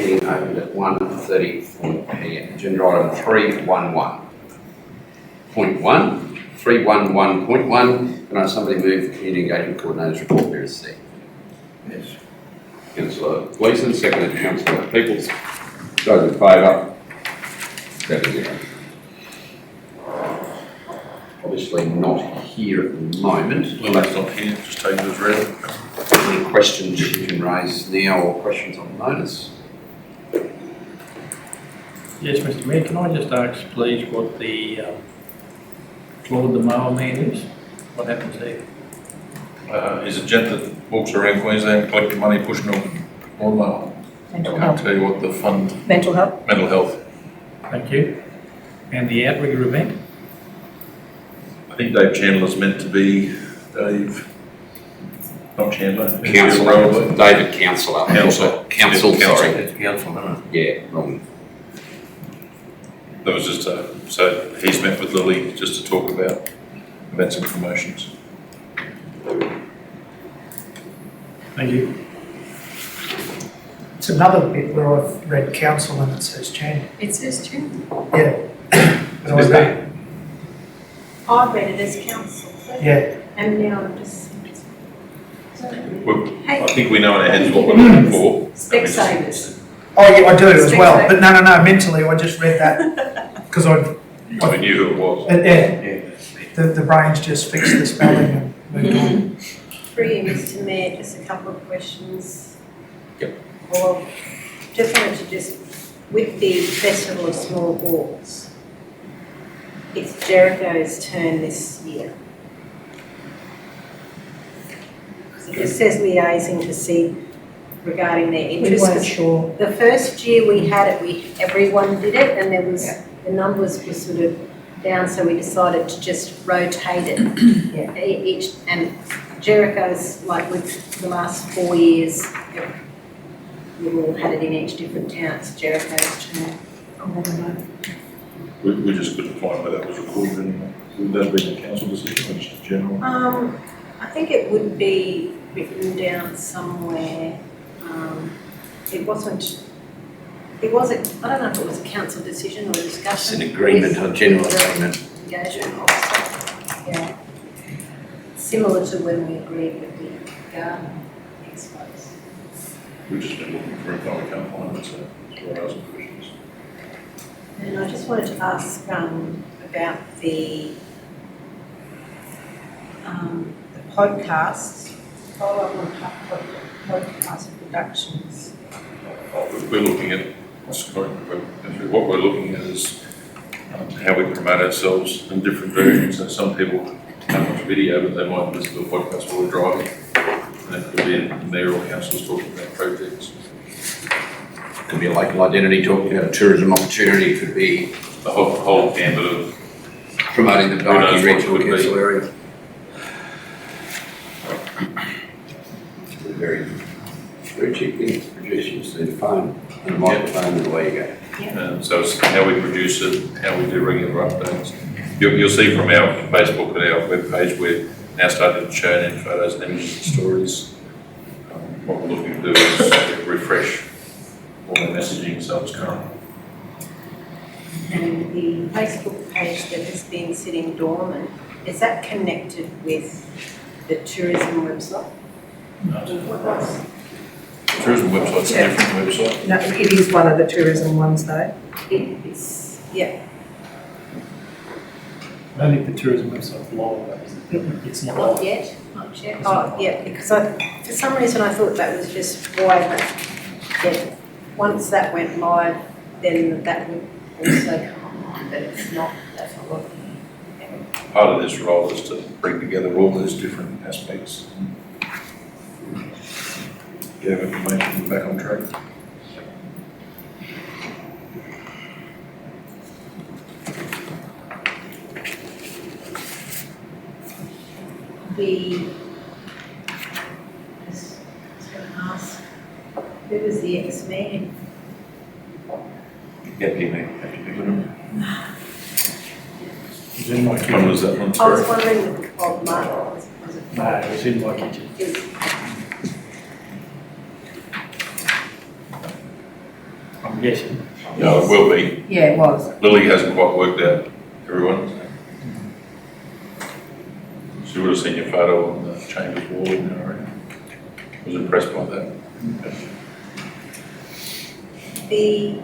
meeting opened at 1:34 p.m. Agenda item 311.1. 311.1. Can I somebody move the community engagement coordinator's report be received? Yes. Councillor Gleeson, seconded Councillor Peoples. Those in favour? 7-0. Obviously not here at the moment. Well, that's not here, just take it as read. Any questions you can raise now or questions on notice? Yes, Mr. Mayor, can I just ask, please, what the Claude the Mower Man is? What happens there? He's a gent that walks around Queensland collecting money, pushing on lawnmower. I Mental can't health. tell you what the fund, Mental health. mental health. Thank you. And the outrigger event? I think Dave Chandler's meant to be not Chandler. Councillor, David Councillor. Council. Council, sorry. It's council, isn't it? Yeah, wrong. That was just, so he's met with Lily just to talk about events and promotions. Thank you. It's another bit where I've read council and it says Chandler. It says Chandler. Yeah. But I don't- I read it as council, Yeah, and now I'm just. I think we know in our heads what we're looking for. Specsavers. oh yeah, I do as well, but no, mentally I just read that, because We knew who it was. the brain's just fixed the spelling and moved on. Through you, Mr. Mayor, just a couple of questions. Yep. Well, just wanted to with the Festival of Small Hawks, it's Jericho's turn this year. It just says liaising to see regarding their We interest. weren't sure. The first year we had it, everyone did it, and there was, the numbers were sort of down, so we decided to just rotate it. Yeah. Each, and Jericho's, like with the last 4 years, we've all had it in each different town, it's Jericho's turn. We just couldn't find where that was recorded anyway. Would that be a council decision or just a general? I think it would be written down somewhere. It wasn't, I don't know if it was a council decision or a discussion. It's an agreement, a general with the agreement. Engagement officer, yeah. Similar to when we agreed with the garden expos. We've just been looking for info, we can't find it, so that's why I asked questions. And I just wanted to ask about the podcasts, follow-up on podcast productions. We're looking at, what we're looking at is how we promote ourselves in different versions. So some people don't watch video, but they might listen to a podcast while we're driving. And that could be the mayor or councillors talking about projects. Could be a local identity, talking about a tourism opportunity, it could be The whole gambit of promoting the Who knows Darky what Regional it could be. Council area. Very cheap thing to produce. You just need a phone and a microphone and away you go. so it's how we produce it, how we do regular updates. You'll see from our Facebook and our webpage, we're now starting to churn in photos and images and stories. What we're looking to do is refresh all the messaging so it's current. And the Facebook page that has been sitting dormant, is that connected with the tourism website? The tourism website's a different website. No, it is one of the tourism ones though. It's, yeah. I don't think the tourism website's live, it's not Not live. yet, not yet. Oh, yeah, because for some reason I thought that was just why once that went live, then that would also come online, but it's not, that's not what. Part of this role is to bring together all those different aspects. You have information back on track. I was going to ask, who was the ex-mayor? Deputy Mayor. It was in my When kitchen. was that one? I was Sorry. wondering, Mark, was it? No, it was in my kitchen. It was- I'm guessing. No, it will be. Yeah, it was. Lily hasn't quite worked out everyone. She would have seen your photo on the Chambers wall in there, I reckon. Was impressed by that. The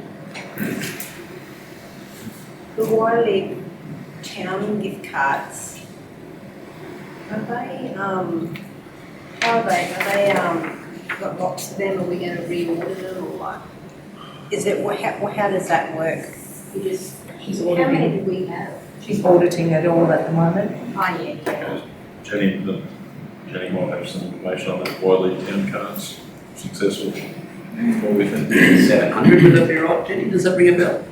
Wiley town gift cards, are they, how are they, got lots of them, are we gonna reorder them or what? Is it, how does that work? You just, She's how many auditing, do we have? she's auditing it all at the moment. Oh, yeah. Jenny might have some information on that Wiley town cards, successful. What we think. 700, would that be right, Jenny? Does that ring a bell?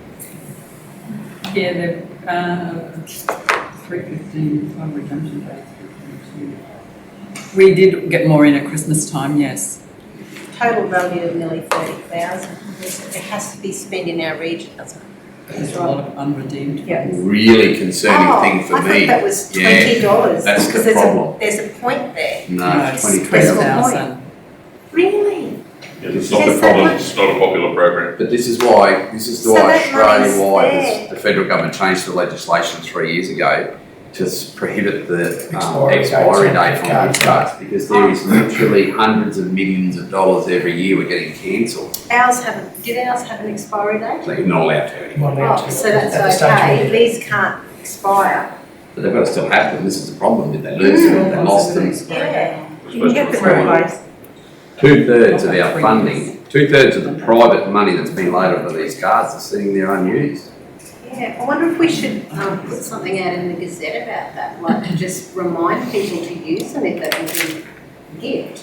Yeah, they're, 315 on redemption day. We did get more in at Christmas time, yes. Total value of nearly 30,000. It has to be spent in our region, doesn't it? There's a lot of unredeemed. Yeah. Really concerning thing for I me. thought that was Yeah, $20. that's the because there's problem. There's a point there. No, it's 20,000. 12,000. Really? Yeah, it's not the Is that problem, much? it's not a popular program. But this is why So that money's Australia-wide, there. the federal government changed the legislation 3 years ago to prohibit the Expiry dates expiry on date gift on cards. gift cards, because there is literally hundreds of millions of dollars every year we're getting cancelled. Did ours have an expiry date? So you're not allowed to anymore. Not allowed Oh, to. so At the that's stage okay, we- these can't expire. But they've got to still have them. This is the problem. If they lose them, they lost them. Yeah. We're You can get supposed them to- replaced. 2/3 of our funding, 2/3 of the private money that's been laid over these cards are sitting there unused. Yeah, I wonder if we should put something out in the Gazette about that, like to just remind people to use them if they can do a gift.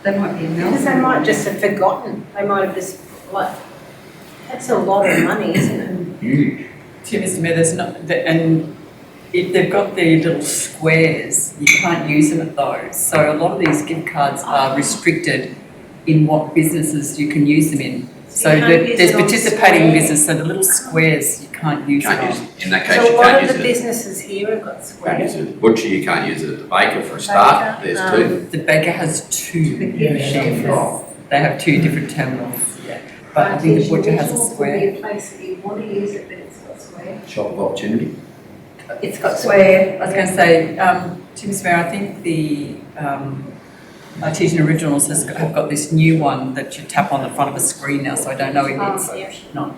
They might be in Because they Melbourne. might just have forgotten, they might have just, like, that's a lot of money, isn't it? Huge. To Mr. Mayor, there's not, and if they've got the little squares, you can't use them at those. So a lot of these gift cards are restricted in what businesses you can use them in. So You can't use there's it on participating square. business, so the little squares you can't use it Can't on. use it. In that case, So you a lot can't of use the it. businesses here have got Can't use squares. it at the butcher, you can't use it at the baker for a start. Baker, There's two. The baker has two Yeah, chefs. They have two different terminals, yeah. But I think the butcher has a square. It'll be a place that you want to use it, but it's got square. Shop of opportunity. It's got square. I was going to say, to Ms. Mayor, I think the Artesian Originals have got this new one that you tap on the front of a screen now, so I don't know if it's Oh, yeah. not.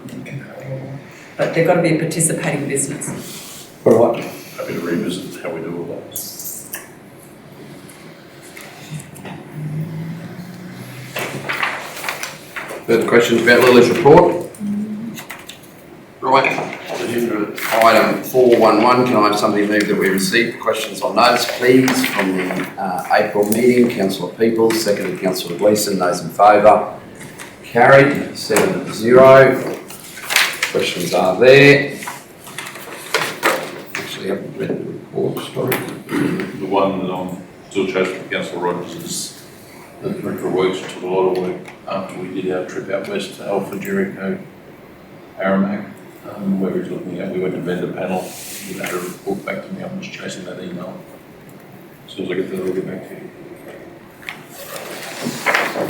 But they've got to be a participating business. All right. Happy to revisit how we do all that. Further questions about Lily's report? Right, agenda item 411, can I have somebody move that we receive questions on notice, please, from the April meeting? Councillor Peoples, seconded Councillor Gleeson, those in favour. Carried, 7-0. Questions are there. Actually, I haven't read the report, sorry. The one that I'm still chasing with Councillor Rogers is the Director of Works took a lot of work after we did our trip out west to Alpha, Jericho, Aramac, where we was looking at, we went to vendor panel, you had a report back to me, I'm just chasing that email. As soon as I get that, I'll get back to you.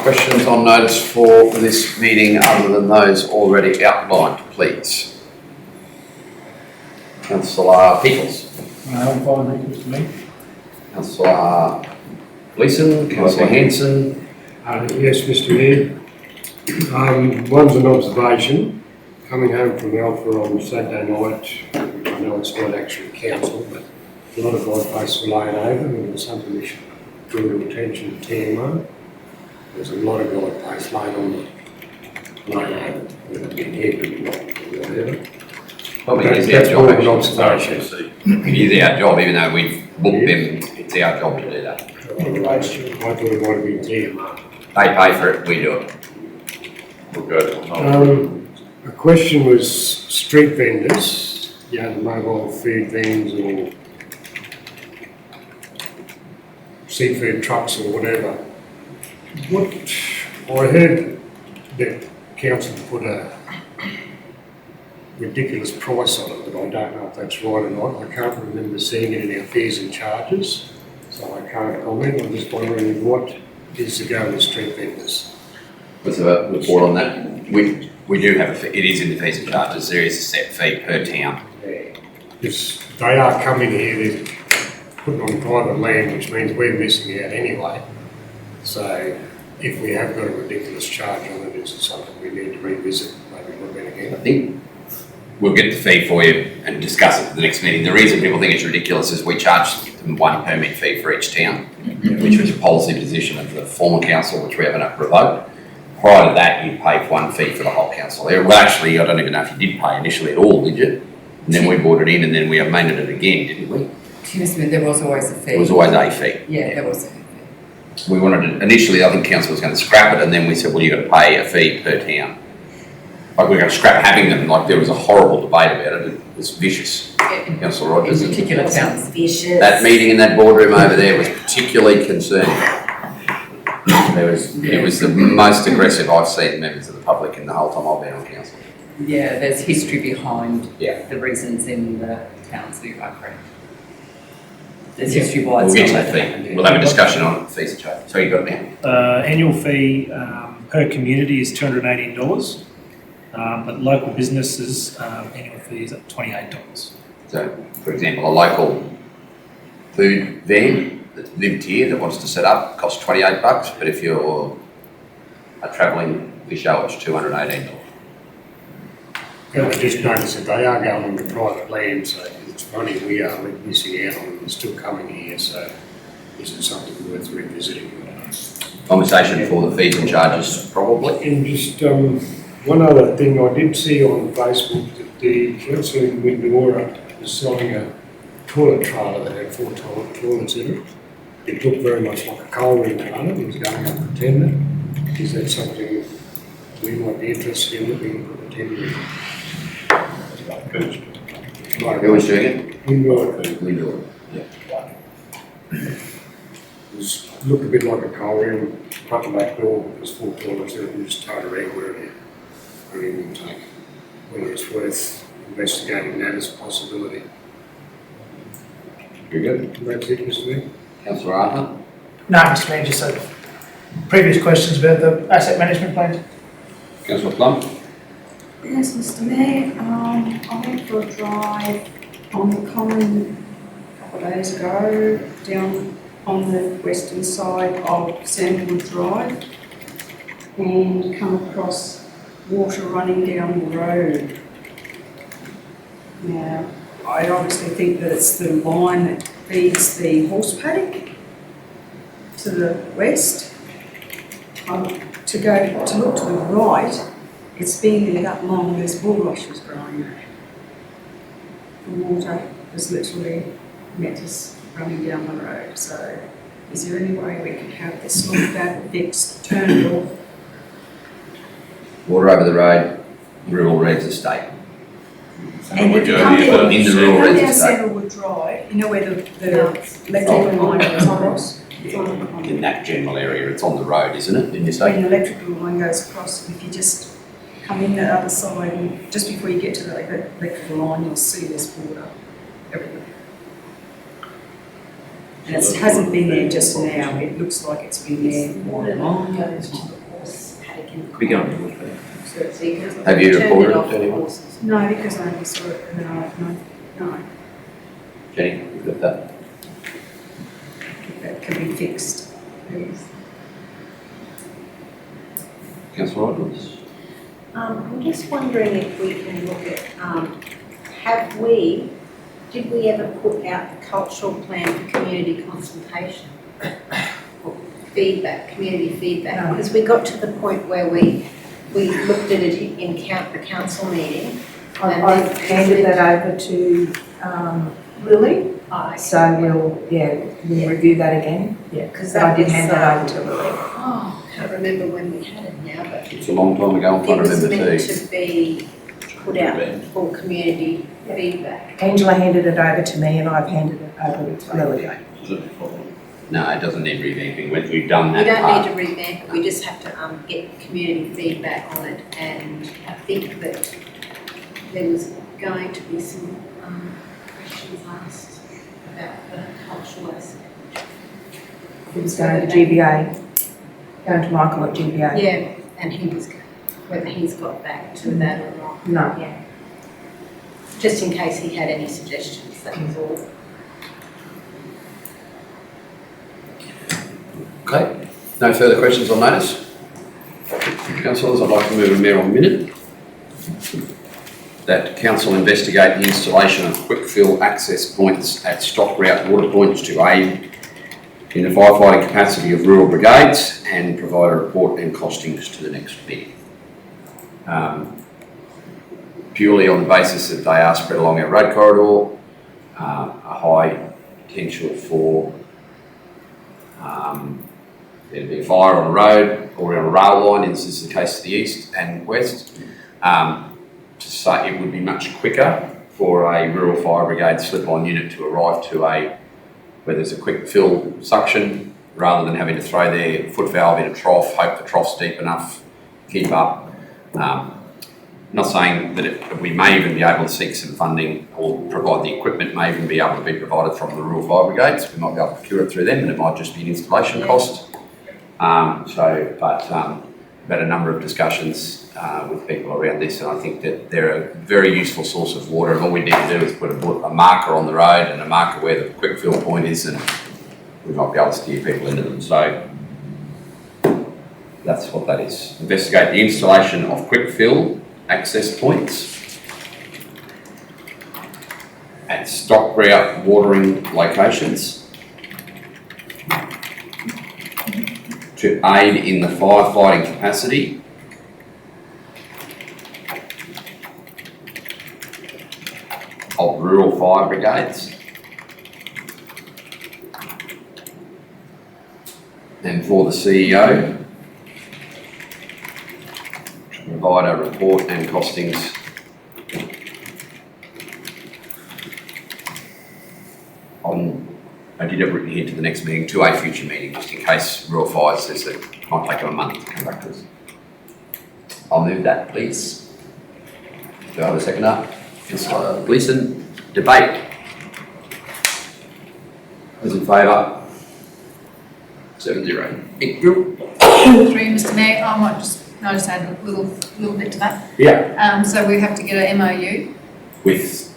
Questions on notice for this meeting other than those already outlined, please. Councillor Peoples. I'm fine, thank you, Mr. Mayor. Councillor Gleeson, Councillor Hanson. Yes, Mr. Mayor. One's an observation. Coming home from Alpha on Saturday night, which I know it's not actually council, but a lot of guideposts were laid over, and it was something we should draw to attention to TMO. There's a lot of guideposts laid on the laid over, that have been heavy or whatever. Probably is our That's job, more of an actually. observation. It is our job, even though we've booked them, it's our job to do that. I thought it might have been TMO. They pay for it, we do it. We'll go to another. A question was street vendors, the mobile food vans or seafood trucks or whatever. What, I heard that council put a ridiculous price on it, but I don't know if that's right or not. I can't remember seeing it in our fees and charges, so I can't comment. I'm just wondering what is the go with street vendors? Was there a report on that? We do have a fee, it is in the fees and charges, there is a set fee per town. Because they are coming here, they're putting on private land, which means we're missing out anyway. So if we have got a ridiculous charge on it, is it something we need to revisit, maybe look at I again? think we'll get the fee for you and discuss it at the next meeting. The reason people think it's ridiculous is we charge them one permit fee for each town, which was a policy position of the former council, which we haven't revoked. Prior to that, you pay one fee for the whole council. Well, actually, I don't even know if you did pay initially at all, did you? And then we brought it in and then we amended it again, didn't we? Excuse me, there was always a fee. It was always a fee. Yeah, there was a fee. We wanted to, initially, I think council was going to scrap it and then we said, well, you've got to pay a fee per town. Like we're going to scrap having them, like there was a horrible debate about it. It was vicious. Councillor Rogers. In particular It towns. was vicious. That meeting in that boardroom over there was particularly concerning. It was the most aggressive I've seen members of the public in the whole time I've been on council. Yeah, there's history behind Yeah. the reasons in the towns, you are correct. There's history why We'll it's get to not that that. fee. We'll have a discussion on fees and charges. So you got it now? Annual fee per community is $218, but local businesses annual fee is at $28. So, for example, a local food van that lived here that wants to set up costs $28, but if you're a travelling fish show, it's $218. Yeah, I just noticed that they are going to private land, so it's money we are missing out on, and still coming here, so is it something worth revisiting? Conversation for the fees and charges, probably. And just one other thing, I did see on Facebook that the council in Windora was selling a toilet trailer that had 4 toilets in it. It looked very much like a coal room trailer, it was going up for tender. Is that something we might be interested in looking at a tender? Who was doing it? Windora. Lindor. Yeah. It looked a bit like a coal room, front and back door, there's 4 toilets there, and just tied a rag where it would take. Whether it's worth investigating that as a possibility. Very good. That's it, Mr. Mayor. Councillor Arthur? No, Mr Mayor, just previous questions about the asset management plan. Councillor Plum? Yes, Mr Mayor, I went for a drive on the common a couple of days ago down on the western side of Sandwood Drive and come across water running down the road. Now, I obviously think that it's the line that feeds the horse paddock to the west. To look to the right, it's been there that long, there's bulrushes growing there. The water is literally meters running down the road, so is there any way we could have this looked at, fixed, turned off? Water over the road, rural Regs estate. And we if you go come here, down, in the you rural come areas, down is that- Sandalwood Drive, you know where the electrical line goes across? It's on the common. In that general area, it's on the road, isn't it, didn't you When say? the electrical line goes across, if you just come in the other side, and just before you get to the electrical line, you'll see there's water everywhere. And it hasn't been there just now, it looks like it's been there for a long time. Goes to the horse paddock in the Be going. So you can Have you turn it reported off to for anyone? horses. No, because I only saw it, no. Jenny, you've got that? That can be fixed, please. Councillor Rogers? I'm just wondering if we can look at, did we ever put out the cultural plan for community consultation? Or feedback, community feedback? No. Because we got to the point where we looked at it in the council meeting. And I've then- handed that over to Lily, so we'll review that again. Because So I that did was, hand that over to Lily. oh, I can't remember when we had it now, but It's a long time ago, I'm it trying to was remember meant too. to be put out for community feedback. Angela handed it over to me and I've handed it over to Lily. No, it doesn't need revamping, we've done We that don't part. need to revamp it, we just have to get community feedback on it, and I think that there was going to be some questions asked about the cultural aspect. It was going to GBA, going to Michael at GBA. Yeah, and whether he's got back to that or not. No. Yeah. Just in case he had any suggestions, that was all. Okay, no further questions on notice? Councillors, I'd like to move a mayoral minute that council investigate the installation of quick fill access points at stock route water points to aid in the firefighting capacity of rural brigades and provide a report and costings to the next meeting. Purely on the basis that they are spread along our road corridor, a high potential for there to be a fire on a road or on a rail line, this is the case to the east and west. To say it would be much quicker for a rural fire brigade slip-on unit to arrive to where there's a quick fill suction, rather than having to throw their foot valve in a trough, hope the trough's deep enough, keep up. Not saying that we may even be able to seek some funding or provide the equipment may even be able to be provided from the rural fire brigades. We might be able to procure it through them, and it might just be an installation cost. We've had a number of discussions with people around this, and I think that they're a very useful source of water, and all we need to do is put a marker on the road and a marker where the quick fill point is, and we might be able to steer people into them. So that's what that is. Investigate the installation of quick fill access points at stock route watering locations to aid in the firefighting capacity of rural fire brigades and for the CEO to provide a report and costings on, I did have written here to the next meeting, to a future meeting, just in case rural fire says that it might take them a month to come back to us. I'll move that, please. Do I have a seconder? Councillor Gleeson, debate. Those in favour? 7-0. Through Mr Mayor, I just add a little bit to that. Yeah. So we have to get an MOU. With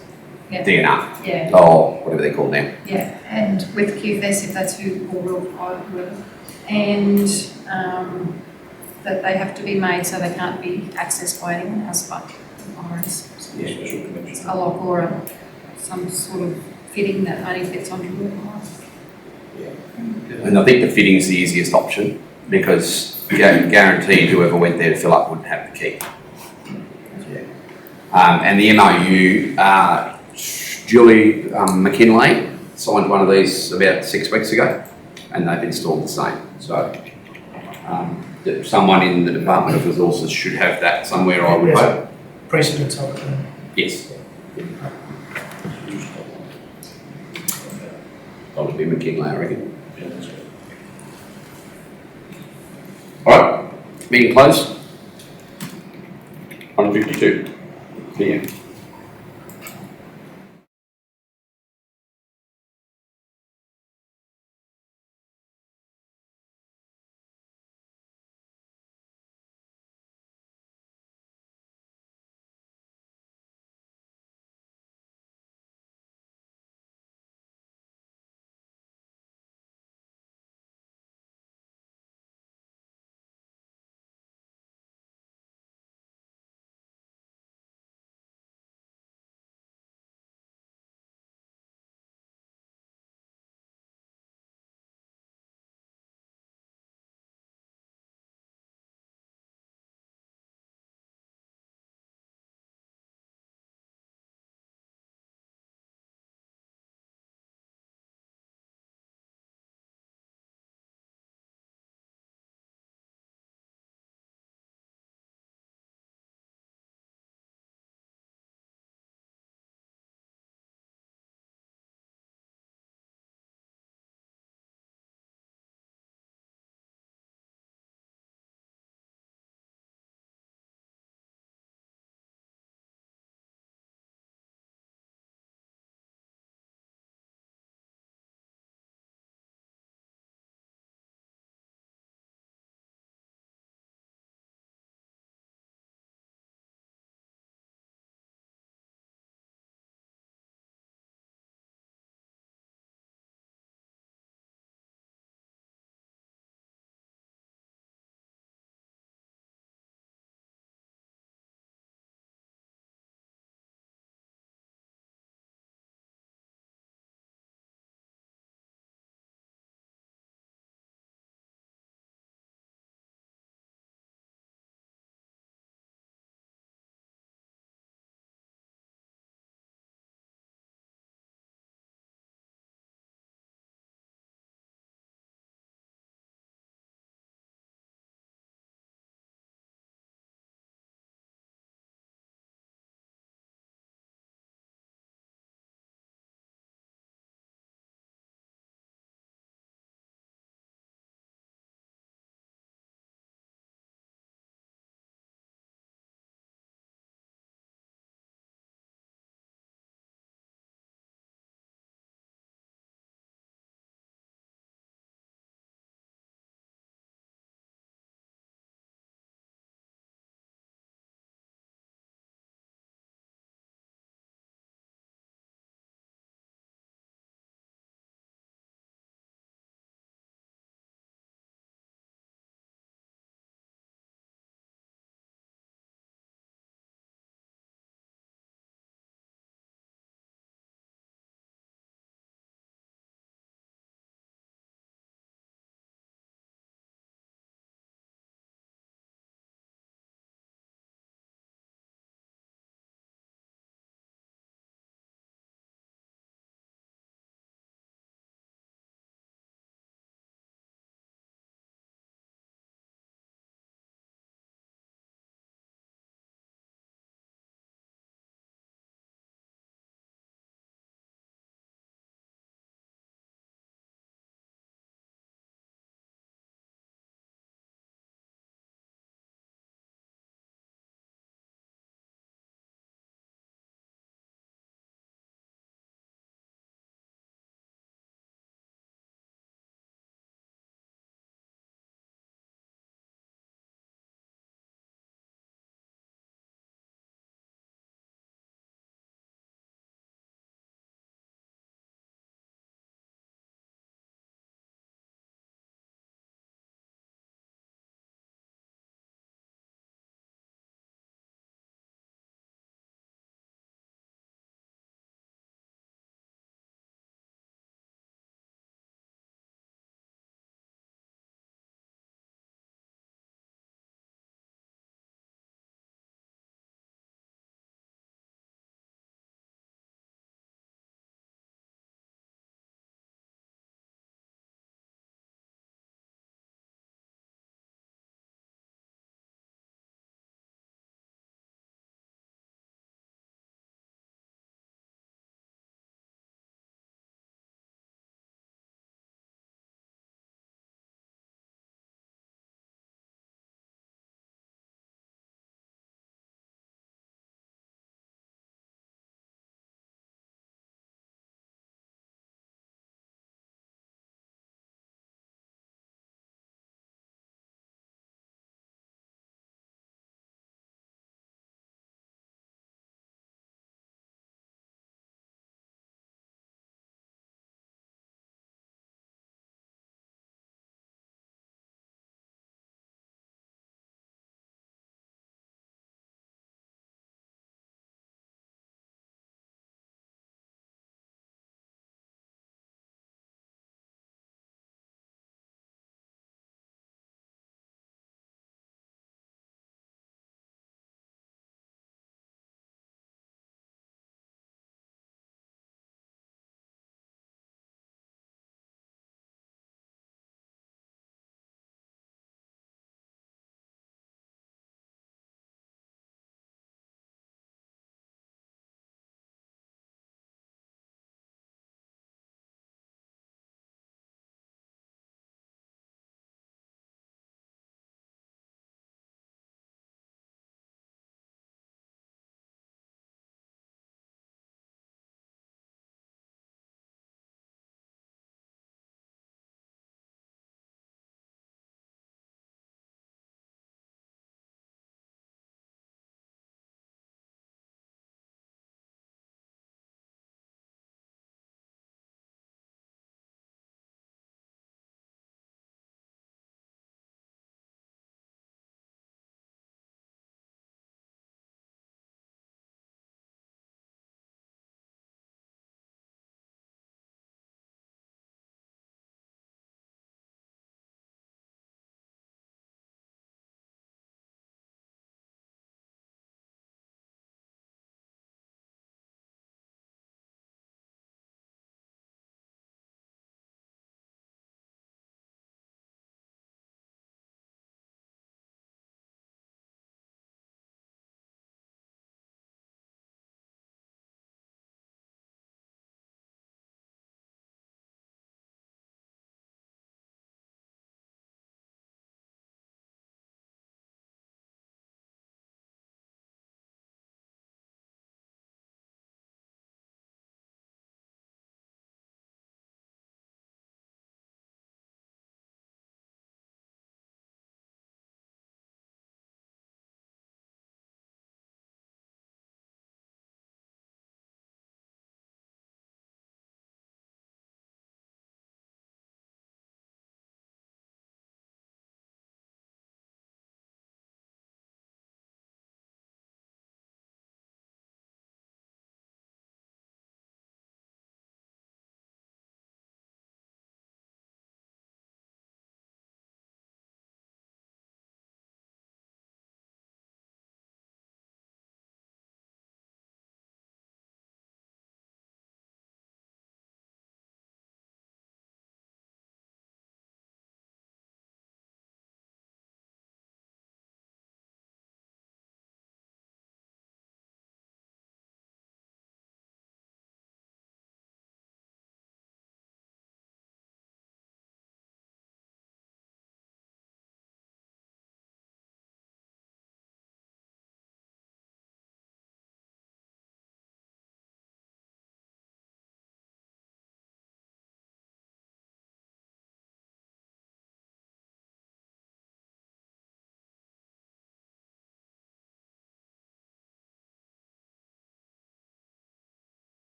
Yeah. DNR. Yeah. Or whatever they're called now. Yeah, and with QFS if that's who, or real whoever. And that they have to be made so they can't be accessed by anyone else but RS. A lock or some sort of fitting that only fits onto real cars. And I think the fitting's the easiest option because guaranteed whoever went there to fill up wouldn't have the key. Yeah. And the MOU, Julie McKinlay signed one of these about 6 weeks ago and they've installed the same. So someone in the Department of Resources should have that somewhere, I would Yes. hope. Precedence of it. Yes. That would be McKinlay, I reckon. All right, meeting closed. 1:52 p.m.